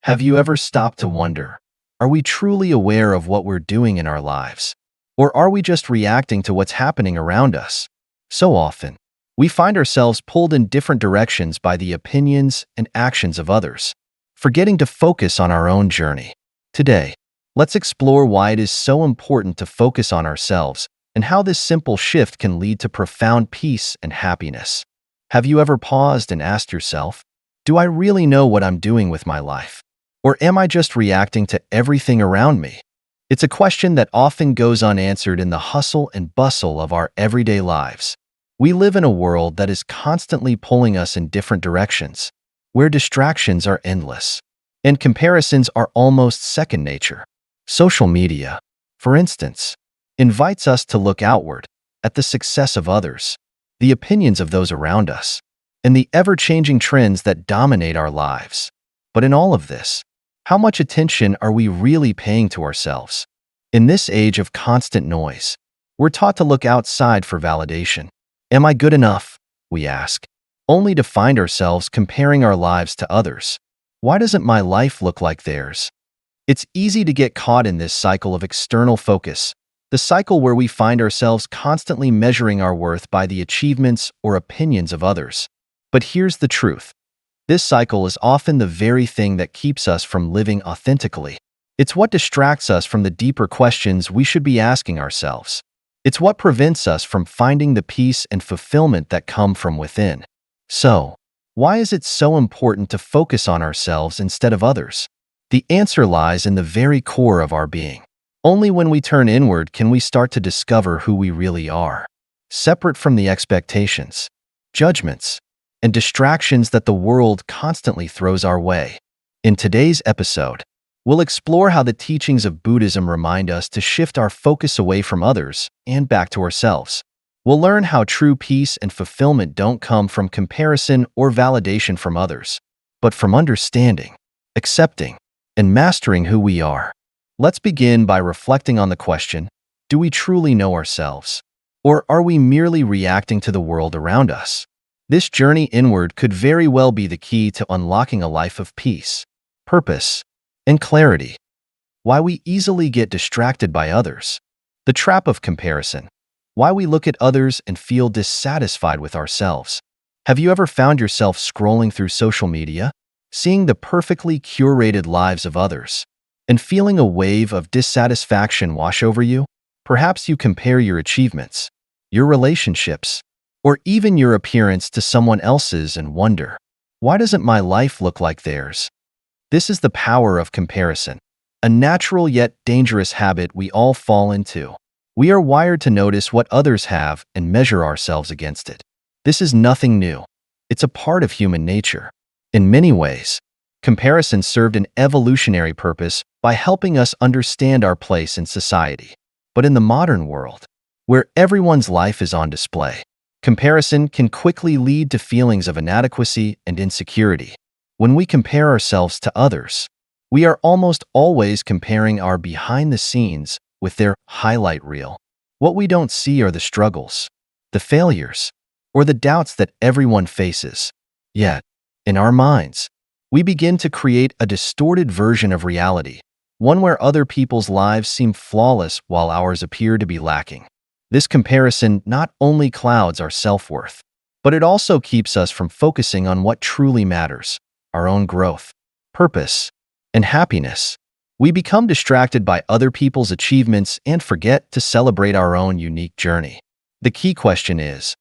Have you ever stopped to wonder, are we truly aware of what we're doing in our lives? Or are we just reacting to what's happening around us? So often, we find ourselves pulled in different directions by the opinions and actions of others, forgetting to focus on our own journey. Today, let's explore why it is so important to focus on ourselves and how this simple shift can lead to profound peace and happiness. Have you ever paused and asked yourself, do I really know what I'm doing with my life? Or am I just reacting to everything around me? It's a question that often goes unanswered in the hustle and bustle of our everyday lives. We live in a world that is constantly pulling us in different directions, where distractions are endless, and comparisons are almost second nature. Social media, for instance, invites us to look outward at the success of others, the opinions of those around us, and the ever-changing trends that dominate our lives. But in all of this, how much attention are we really paying to ourselves? In this age of constant noise, we're taught to look outside for validation. Am I good enough? We ask, only to find ourselves comparing our lives to others. Why doesn't my life look like theirs? It's easy to get caught in this cycle of external focus, the cycle where we find ourselves constantly measuring our worth by the achievements or opinions of others. But here's the truth. This cycle is often the very thing that keeps us from living authentically. It's what distracts us from the deeper questions we should be asking ourselves. It's what prevents us from finding the peace and fulfillment that come from within. So, why is it so important to focus on ourselves instead of others? The answer lies in the very core of our being. Only when we turn inward can we start to discover who we really are, separate from the expectations, judgments, and distractions that the world constantly throws our way. In today's episode, we'll explore how the teachings of Buddhism remind us to shift our focus away from others and back to ourselves. We'll learn how true peace and fulfillment don't come from comparison or validation from others, but from understanding, accepting, and mastering who we are. Let's begin by reflecting on the question, do we truly know ourselves? Or are we merely reacting to the world around us? This journey inward could very well be the key to unlocking a life of peace, purpose, and clarity. Why we easily get distracted by others. The trap of comparison. Why we look at others and feel dissatisfied with ourselves. Have you ever found yourself scrolling through social media, seeing the perfectly curated lives of others, and feeling a wave of dissatisfaction wash over you? Perhaps you compare your achievements, your relationships, or even your appearance to someone else's and wonder, why doesn't my life look like theirs? This is the power of comparison, a natural yet dangerous habit we all fall into. We are wired to notice what others have and measure ourselves against it. This is nothing new. It's a part of human nature. In many ways, comparison served an evolutionary purpose by helping us understand our place in society. But in the modern world, where everyone's life is on display, comparison can quickly lead to feelings of inadequacy and insecurity. When we compare ourselves to others, we are almost always comparing our behind the scenes with their highlight reel. What we don't see are the struggles, the failures, or the doubts that everyone faces. Yet, in our minds, we begin to create a distorted version of reality, one where other people's lives seem flawless while ours appear to be lacking. This comparison not only clouds our self-worth, but it also keeps us from focusing on what truly matters, our own growth, purpose, and happiness. We become distracted by other people's achievements and forget to celebrate our own unique journey. The key question is,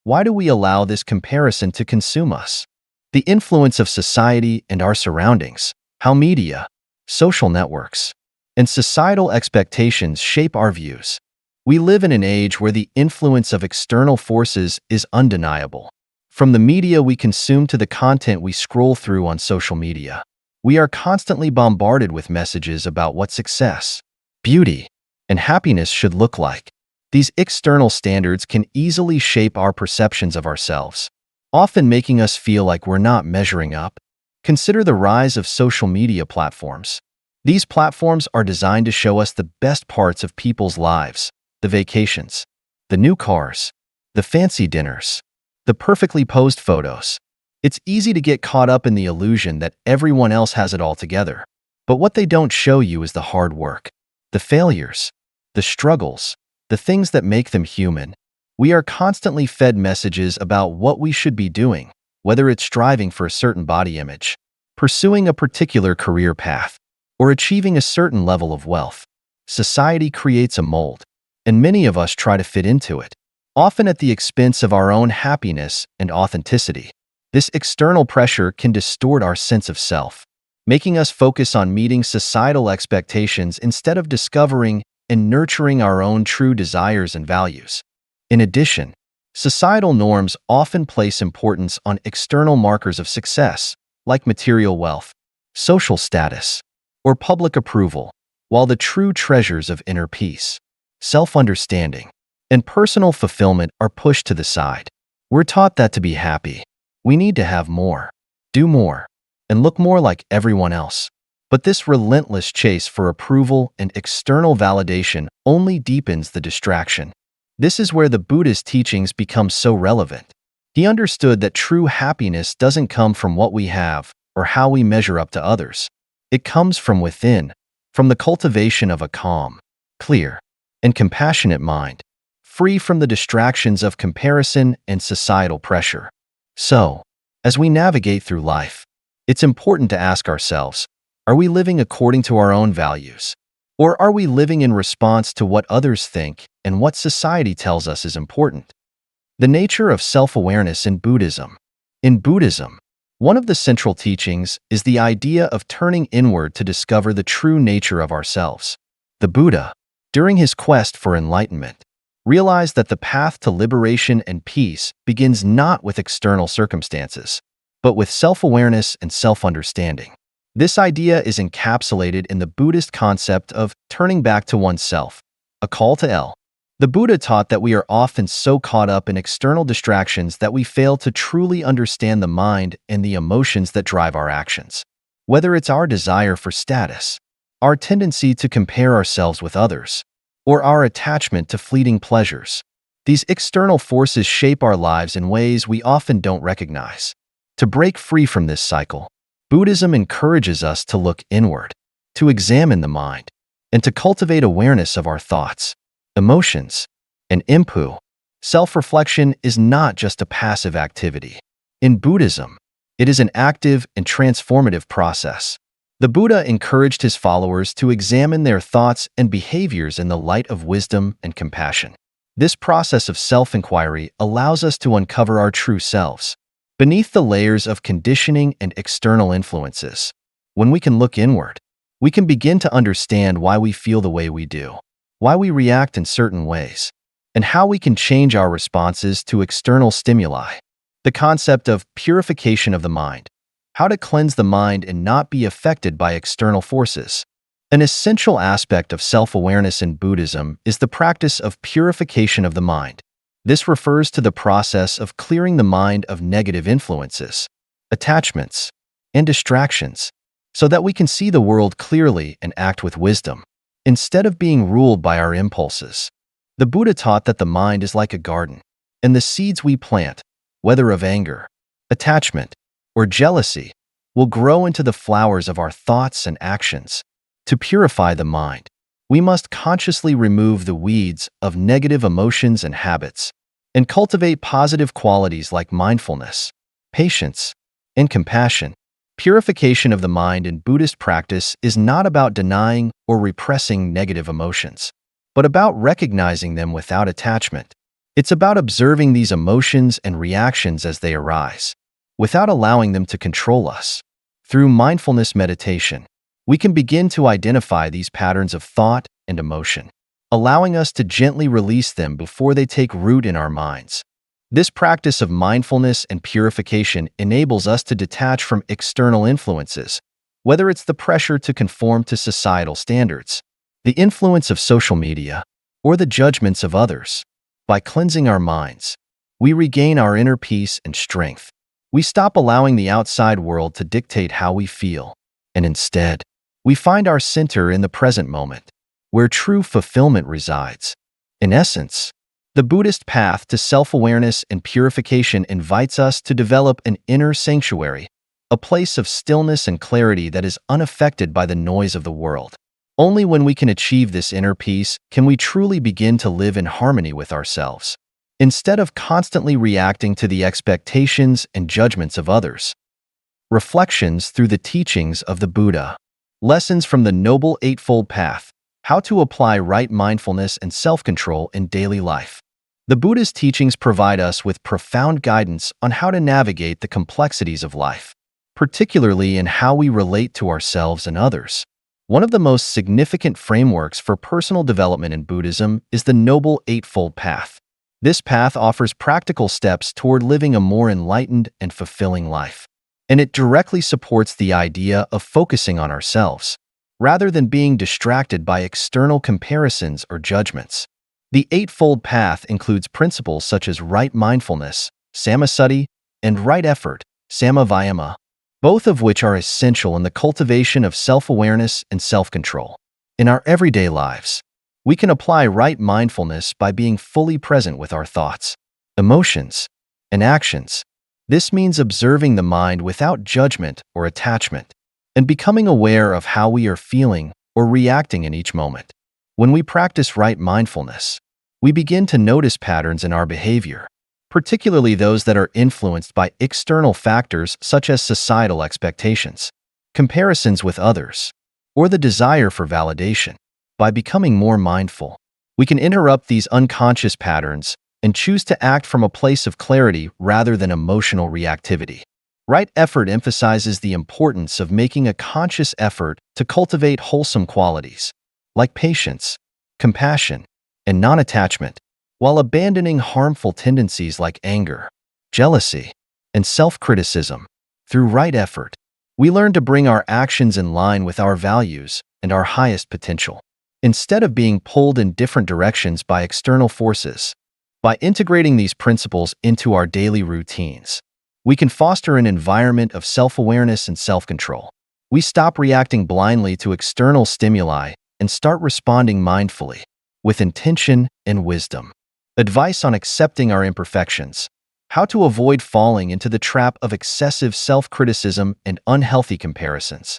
why do we allow this comparison to consume us? The influence of society and our surroundings, how media, social networks, and societal expectations shape our views. We live in an age where the influence of external forces is undeniable. From the media we consume to the content we scroll through on social media, we are constantly bombarded with messages about what success, beauty, and happiness should look like. These external standards can easily shape our perceptions of ourselves, often making us feel like we're not measuring up. Consider the rise of social media platforms. These platforms are designed to show us the best parts of people's lives, the vacations, the new cars, the fancy dinners, the perfectly posed photos. It's easy to get caught up in the illusion that everyone else has it all together. But what they don't show you is the hard work, the failures, the struggles, the things that make them human. We are constantly fed messages about what we should be doing, whether it's striving for a certain body image, pursuing a particular career path, or achieving a certain level of wealth. Society creates a mold, and many of us try to fit into it, often at the expense of our own happiness and authenticity. This external pressure can distort our sense of self, making us focus on meeting societal expectations instead of discovering and nurturing our own true desires and values. In addition, societal norms often place importance on external markers of success, like material wealth, social status, or public approval, while the true treasures of inner peace, self-understanding, and personal fulfillment are pushed to the side. We're taught that to be happy, we need to have more, do more, and look more like everyone else. But this relentless chase for approval and external validation only deepens the distraction. This is where the Buddhist teachings become so relevant. He understood that true happiness doesn't come from what we have or how we measure up to others. It comes from within, from the cultivation of a calm, clear, and compassionate mind, free from the distractions of comparison and societal pressure. So, as we navigate through life, it's important to ask ourselves, are we living according to our own values? Or are we living in response to what others think and what society tells us is important? The nature of self-awareness in Buddhism. In Buddhism, one of the central teachings is the idea of turning inward to discover the true nature of ourselves. The Buddha, during his quest for enlightenment, realized that the path to liberation and peace begins not with external circumstances, but with self-awareness and self-understanding. This idea is encapsulated in the Buddhist concept of turning back to oneself, a call to El. The Buddha taught that we are often so caught up in external distractions that we fail to truly understand the mind and the emotions that drive our actions. Whether it's our desire for status, our tendency to compare ourselves with others, or our attachment to fleeting pleasures, these external forces shape our lives in ways we often don't recognize. To break free from this cycle, Buddhism encourages us to look inward, to examine the mind, and to cultivate awareness of our thoughts, emotions, and impu. Self-reflection is not just a passive activity. In Buddhism, it is an active and transformative process. The Buddha encouraged his followers to examine their thoughts and behaviors in the light of wisdom and compassion. This process of self-inquiry allows us to uncover our true selves, beneath the layers of conditioning and external influences. When we can look inward, we can begin to understand why we feel the way we do, why we react in certain ways, and how we can change our responses to external stimuli. The concept of purification of the mind, how to cleanse the mind and not be affected by external forces. An essential aspect of self-awareness in Buddhism is the practice of purification of the mind. This refers to the process of clearing the mind of negative influences, attachments, and distractions, so that we can see the world clearly and act with wisdom, instead of being ruled by our impulses. The Buddha taught that the mind is like a garden, and the seeds we plant, whether of anger, attachment, or jealousy, will grow into the flowers of our thoughts and actions. To purify the mind, we must consciously remove the weeds of negative emotions and habits, and cultivate positive qualities like mindfulness, patience, and compassion. Purification of the mind in Buddhist practice is not about denying or repressing negative emotions, but about recognizing them without attachment. It's about observing these emotions and reactions as they arise, without allowing them to control us. Through mindfulness meditation, we can begin to identify these patterns of thought and emotion, allowing us to gently release them before they take root in our minds. This practice of mindfulness and purification enables us to detach from external influences, whether it's the pressure to conform to societal standards, the influence of social media, or the judgments of others. By cleansing our minds, we regain our inner peace and strength. We stop allowing the outside world to dictate how we feel, and instead, we find our center in the present moment, where true fulfillment resides. In essence, The Buddhist path to self-awareness and purification invites us to develop an inner sanctuary, a place of stillness and clarity that is unaffected by the noise of the world. Only when we can achieve this inner peace can we truly begin to live in harmony with ourselves, instead of constantly reacting to the expectations and judgments of others. Reflections through the teachings of the Buddha. Lessons from the Noble Eightfold Path. How to apply right mindfulness and self-control in daily life. The Buddha's teachings provide us with profound guidance on how to navigate the complexities of life, particularly in how we relate to ourselves and others. One of the most significant frameworks for personal development in Buddhism is the Noble Eightfold Path. This path offers practical steps toward living a more enlightened and fulfilling life, and it directly supports the idea of focusing on ourselves, rather than being distracted by external comparisons or judgments. The Eightfold Path includes principles such as right mindfulness, sammasati, and right effort, samavayama, both of which are essential in the cultivation of self-awareness and self-control. In our everyday lives, we can apply right mindfulness by being fully present with our thoughts, emotions, and actions. This means observing the mind without judgment or attachment, and becoming aware of how we are feeling or reacting in each moment. When we practice right mindfulness, we begin to notice patterns in our behavior, particularly those that are influenced by external factors such as societal expectations, comparisons with others, or the desire for validation. By becoming more mindful, we can interrupt these unconscious patterns and choose to act from a place of clarity rather than emotional reactivity. Right effort emphasizes the importance of making a conscious effort to cultivate wholesome qualities, like patience, compassion, and non-attachment, while abandoning harmful tendencies like anger, jealousy, and self-criticism. Through right effort, we learn to bring our actions in line with our values and our highest potential, instead of being pulled in different directions by external forces. By integrating these principles into our daily routines, we can foster an environment of self-awareness and self-control. We stop reacting blindly to external stimuli and start responding mindfully, with intention and wisdom. Advice on accepting our imperfections. How to avoid falling into the trap of excessive self-criticism and unhealthy comparisons.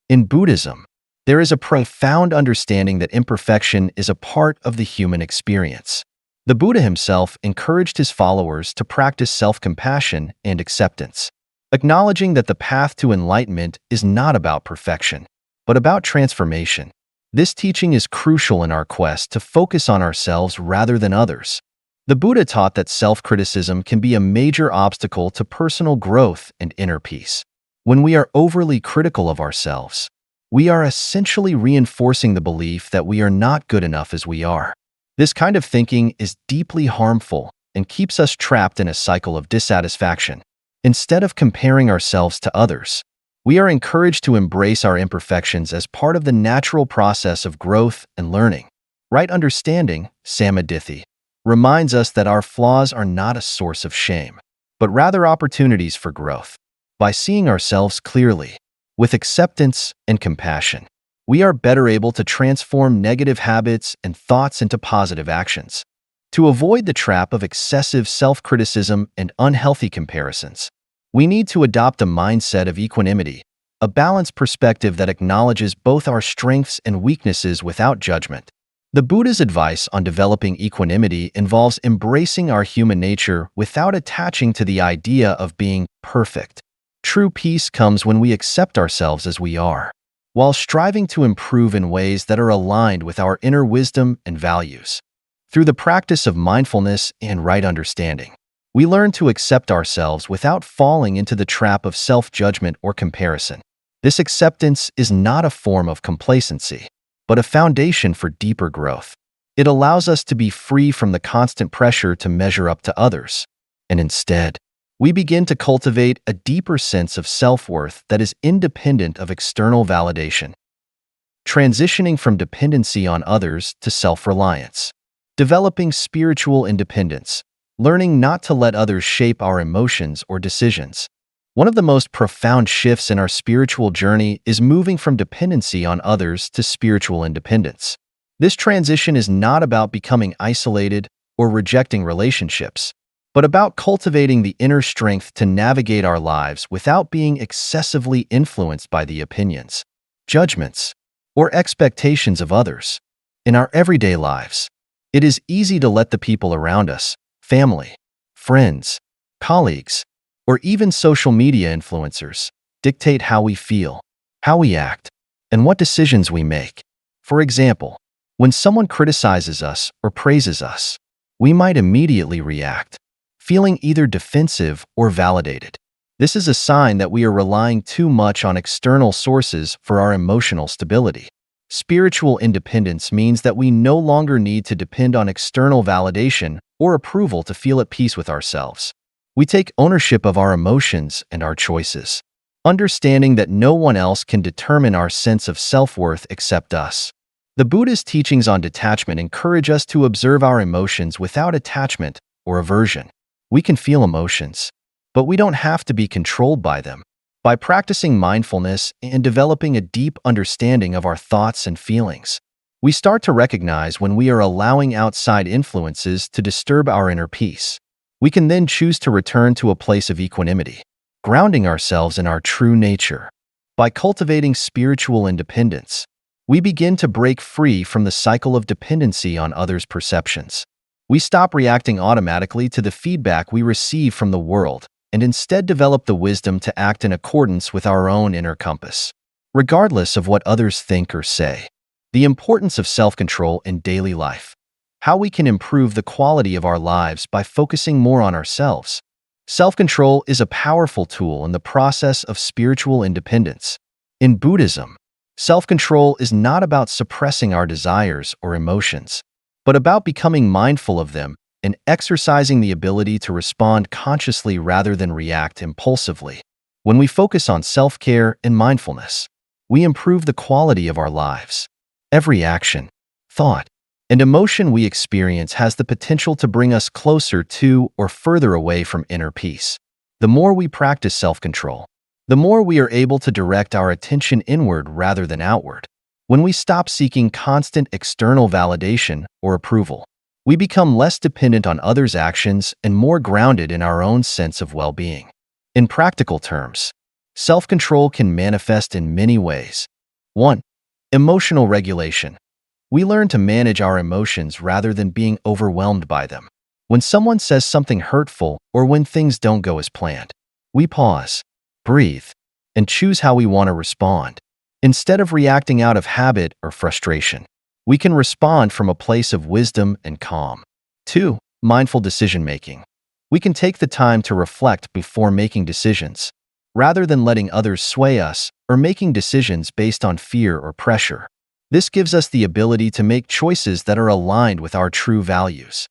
In Buddhism, there is a profound understanding that imperfection is a part of the human experience. The Buddha himself encouraged his followers to practice self-compassion and acceptance, acknowledging that the path to enlightenment is not about perfection, but about transformation. This teaching is crucial in our quest to focus on ourselves rather than others. The Buddha taught that self-criticism can be a major obstacle to personal growth and inner peace. When we are overly critical of ourselves, we are essentially reinforcing the belief that we are not good enough as we are. This kind of thinking is deeply harmful and keeps us trapped in a cycle of dissatisfaction. Instead of comparing ourselves to others, we are encouraged to embrace our imperfections as part of the natural process of growth and learning. Right understanding, samadhi, reminds us that our flaws are not a source of shame, but rather opportunities for growth. By seeing ourselves clearly, with acceptance and compassion, we are better able to transform negative habits and thoughts into positive actions. To avoid the trap of excessive self-criticism and unhealthy comparisons, we need to adopt a mindset of equanimity, a balanced perspective that acknowledges both our strengths and weaknesses without judgment. The Buddha's advice on developing equanimity involves embracing our human nature without attaching to the idea of being perfect. True peace comes when we accept ourselves as we are, while striving to improve in ways that are aligned with our inner wisdom and values. Through the practice of mindfulness and right understanding, we learn to accept ourselves without falling into the trap of self-judgment or comparison. This acceptance is not a form of complacency, but a foundation for deeper growth. It allows us to be free from the constant pressure to measure up to others, and instead, we begin to cultivate a deeper sense of self-worth that is independent of external validation. Transitioning from dependency on others to self-reliance. Developing spiritual independence, learning not to let others shape our emotions or decisions. One of the most profound shifts in our spiritual journey is moving from dependency on others to spiritual independence. This transition is not about becoming isolated or rejecting relationships, but about cultivating the inner strength to navigate our lives without being excessively influenced by the opinions, judgments, or expectations of others. In our everyday lives, it is easy to let the people around us, family, friends, colleagues, or even social media influencers, dictate how we feel, how we act, and what decisions we make. For example, when someone criticizes us or praises us, we might immediately react, feeling either defensive or validated. This is a sign that we are relying too much on external sources for our emotional stability. Spiritual independence means that we no longer need to depend on external validation or approval to feel at peace with ourselves. We take ownership of our emotions and our choices, understanding that no one else can determine our sense of self-worth except us. The Buddhist teachings on detachment encourage us to observe our emotions without attachment or aversion. We can feel emotions, but we don't have to be controlled by them. By practicing mindfulness and developing a deep understanding of our thoughts and feelings, we start to recognize when we are allowing outside influences to disturb our inner peace. We can then choose to return to a place of equanimity, grounding ourselves in our true nature. By cultivating spiritual independence, we begin to break free from the cycle of dependency on others' perceptions. We stop reacting automatically to the feedback we receive from the world and instead develop the wisdom to act in accordance with our own inner compass, regardless of what others think or say. The importance of self-control in daily life. How we can improve the quality of our lives by focusing more on ourselves. Self-control is a powerful tool in the process of spiritual independence. In Buddhism, self-control is not about suppressing our desires or emotions, but about becoming mindful of them and exercising the ability to respond consciously rather than react impulsively. When we focus on self-care and mindfulness, we improve the quality of our lives. Every action, thought, and emotion we experience has the potential to bring us closer to or further away from inner peace. The more we practice self-control, the more we are able to direct our attention inward rather than outward. When we stop seeking constant external validation or approval, we become less dependent on others' actions and more grounded in our own sense of well-being. In practical terms, self-control can manifest in many ways. 1. Emotional regulation. We learn to manage our emotions rather than being overwhelmed by them. When someone says something hurtful or when things don't go as planned, we pause, breathe, and choose how we want to respond. Instead of reacting out of habit or frustration, we can respond from a place of wisdom and calm. 2. Mindful decision-making. We can take the time to reflect before making decisions, rather than letting others sway us or making decisions based on fear or pressure. This gives us the ability to make choices that are aligned with our true values.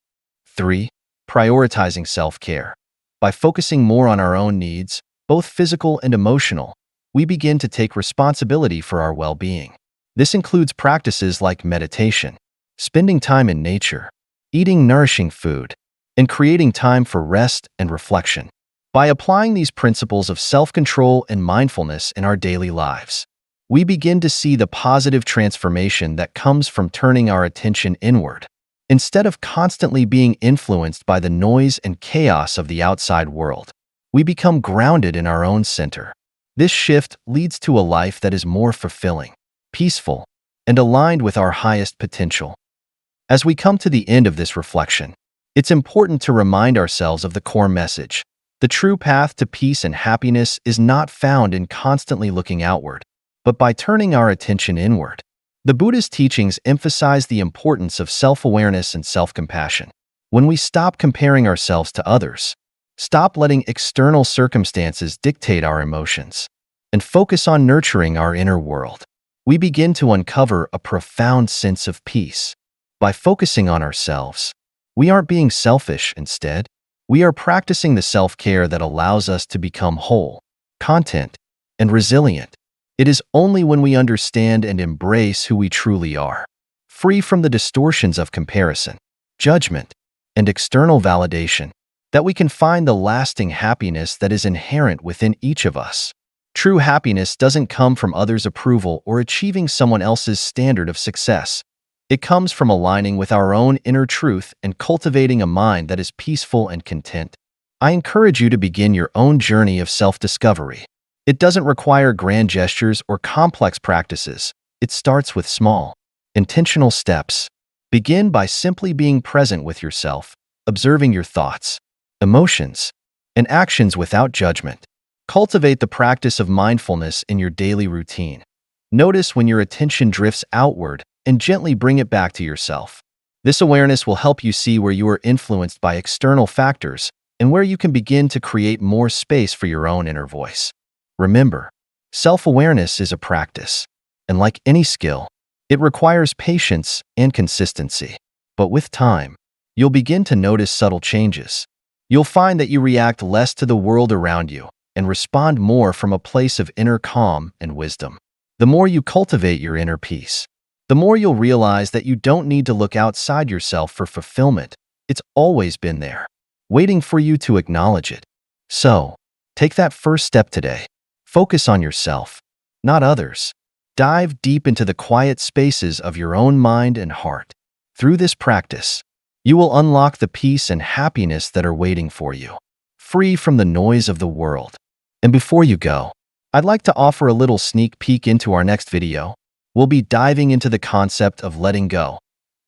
3. Prioritizing self-care. By focusing more on our own needs, both physical and emotional, we begin to take responsibility for our well-being. This includes practices like meditation, spending time in nature, eating nourishing food, and creating time for rest and reflection. By applying these principles of self-control and mindfulness in our daily lives, we begin to see the positive transformation that comes from turning our attention inward. Instead of constantly being influenced by the noise and chaos of the outside world, we become grounded in our own center. This shift leads to a life that is more fulfilling, peaceful, and aligned with our highest potential. As we come to the end of this reflection, it's important to remind ourselves of the core message. The true path to peace and happiness is not found in constantly looking outward, but by turning our attention inward. The Buddhist teachings emphasize the importance of self-awareness and self-compassion. When we stop comparing ourselves to others, stop letting external circumstances dictate our emotions, and focus on nurturing our inner world, we begin to uncover a profound sense of peace. By focusing on ourselves, we aren't being selfish. Instead, we are practicing the self-care that allows us to become whole, content, and resilient. It is only when we understand and embrace who we truly are, free from the distortions of comparison, judgment, and external validation, that we can find the lasting happiness that is inherent within each of us. True happiness doesn't come from others' approval or achieving someone else's standard of success. It comes from aligning with our own inner truth and cultivating a mind that is peaceful and content. I encourage you to begin your own journey of self-discovery. It doesn't require grand gestures or complex practices. It starts with small, intentional steps. Begin by simply being present with yourself, observing your thoughts, emotions, and actions without judgment. Cultivate the practice of mindfulness in your daily routine. Notice when your attention drifts outward and gently bring it back to yourself. This awareness will help you see where you are influenced by external factors and where you can begin to create more space for your own inner voice. Remember, self-awareness is a practice, and like any skill, it requires patience and consistency. But with time, you'll begin to notice subtle changes. You'll find that you react less to the world around you and respond more from a place of inner calm and wisdom. The more you cultivate your inner peace, the more you'll realize that you don't need to look outside yourself for fulfillment. It's always been there, waiting for you to acknowledge it. So, take that first step today. Focus on yourself, not others. Dive deep into the quiet spaces of your own mind and heart. Through this practice, you will unlock the peace and happiness that are waiting for you, free from the noise of the world. And before you go, I'd like to offer a little sneak peek into our next video. We'll be diving into the concept of letting go,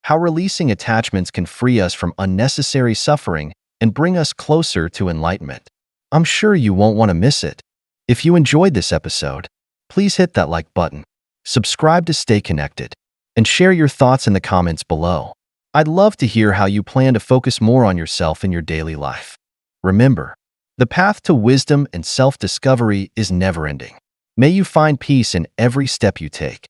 how releasing attachments can free us from unnecessary suffering and bring us closer to enlightenment. I'm sure you won't want to miss it. If you enjoyed this episode, please hit that like button, subscribe to stay connected, and share your thoughts in the comments below. I'd love to hear how you plan to focus more on yourself in your daily life. Remember, the path to wisdom and self-discovery is never-ending. May you find peace in every step you take.